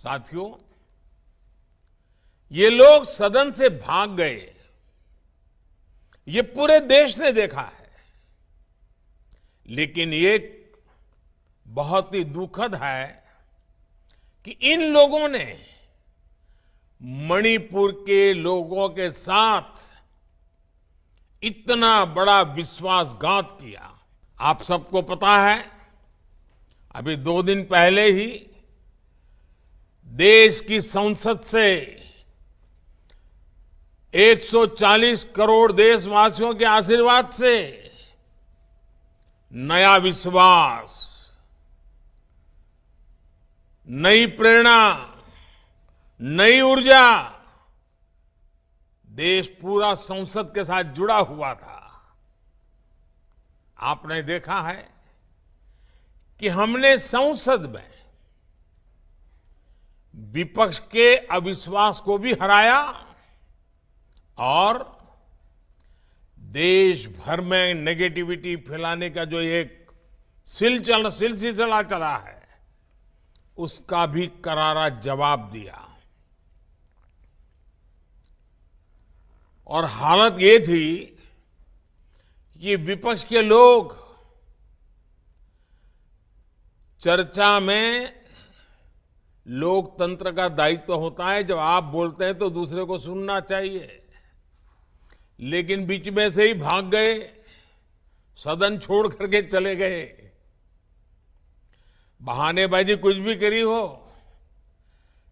साथियों, ये लोग सदन से भाग गए, ये पूरे देश ने देखा है। लेकिन ये बहुत ही दुखद है कि इन लोगों ने मणिपुर के लोगों के साथ इतना बड़ा विश्वासघात किया। आप सबको पता है, अभी 2 दिन पहले ही देश की संसद से 140 करोड़ देशवासियों के आशीर्वाद से नया विश्वास, नई प्रेरणा, नई ऊर्जा, देश पूरा संसद के साथ जुड़ा हुआ था। आपने देखा है कि हमने संसद में विपक्ष के अविश्वास को भी हराया और देश भर में नेगेटिविटी फैलाने का जो एक सिलसिला चला है, उसका भी करारा जवाब दिया। और हालत ये थी कि विपक्ष के लोग चर्चा में, लोकतंत्र का दायित्व होता है, जब आप बोलते हैं तो दूसरे को सुनना चाहिए, लेकिन बीच में से ही भाग गए, सदन छोड़ करके चले गए। बहानेबाजी कुछ भी करी हो,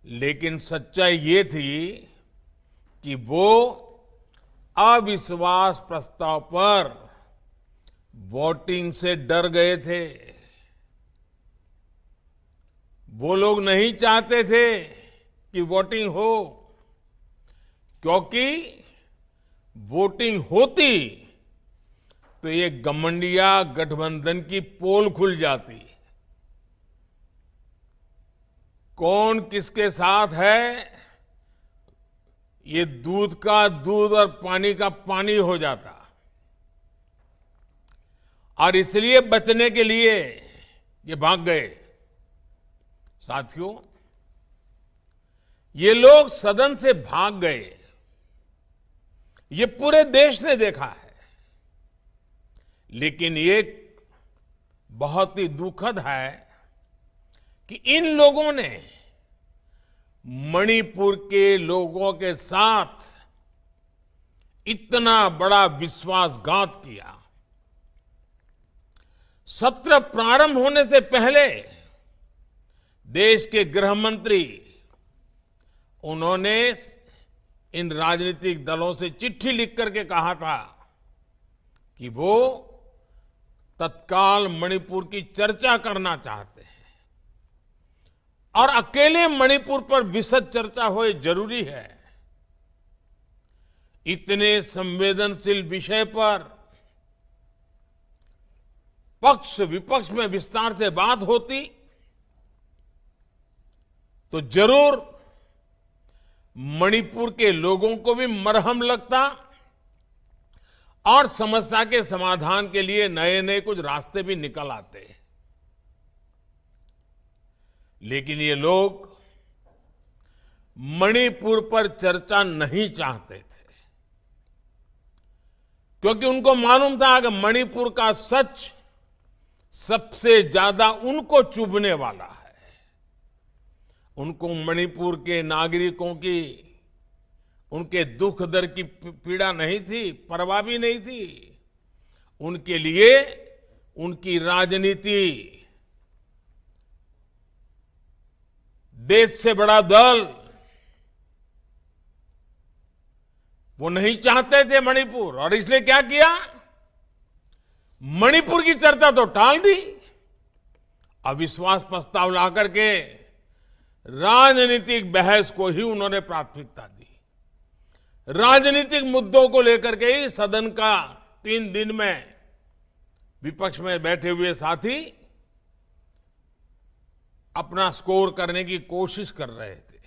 लेकिन सच्चाई ये थी कि वो अविश्वास प्रस्ताव पर वोटिंग से डर गए थे। वो लोग नहीं चाहते थे कि वोटिंग हो, क्योंकि वोटिंग होती तो ये गठबंधन गठबंधन की पोल खुल जाती। कौन किसके साथ है, ये दूध का दूध और पानी का पानी हो जाता। और इसलिए बचने के लिए ये भाग गए। साथियों, ये लोग सदन से भाग गए, ये पूरे देश ने देखा है। लेकिन ये बहुत ही दुखद है कि इन लोगों ने मणिपुर के लोगों के साथ इतना बड़ा विश्वासघात किया। सत्र प्रारंभ होने से पहले देश के गृह मंत्री, उन्होंने इन राजनीतिक दलों से चिट्ठी लिख करके कहा था कि वो तत्काल मणिपुर की चर्चा करना चाहते हैं और अकेले मणिपुर पर विशद चर्चा होए जरूरी है। इतने संवेदनशील विषय पर पक्ष विपक्ष में विस्तार से बात होती तो जरूर मणिपुर के लोगों को भी मरहम लगता और समस्या के समाधान के लिए नए नए कुछ रास्ते भी निकल आते। लेकिन ये लोग मणिपुर पर चर्चा नहीं चाहते थे, क्योंकि उनको मालूम था कि मणिपुर का सच सबसे ज्यादा उनको चुभने वाला है। उनको मणिपुर के नागरिकों की, उनके दुख दर्द की पीड़ा नहीं थी, परवाह भी नहीं थी। उनके लिए उनकी राजनीति, देश से बड़ा दल, वो नहीं चाहते थे मणिपुर। और इसलिए क्या किया, मणिपुर की चर्चा तो टाल दी, अविश्वास प्रस्ताव ला करके राजनीतिक बहस को ही उन्होंने प्राथमिकता दी। राजनीतिक मुद्दों को लेकर के ही सदन का 3 दिन में विपक्ष में बैठे हुए साथी अपना स्कोर करने की कोशिश कर रहे थे।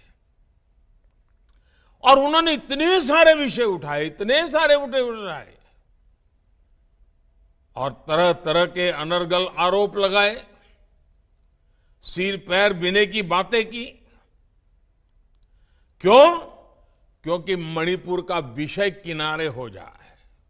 और उन्होंने इतने सारे विषय उठाए, इतने सारे उठाए और तरह तरह के अनर्गल आरोप लगाए, सिर पैर बिने की बातें की। क्यों? क्योंकि मणिपुर का विषय किनारे हो जाए।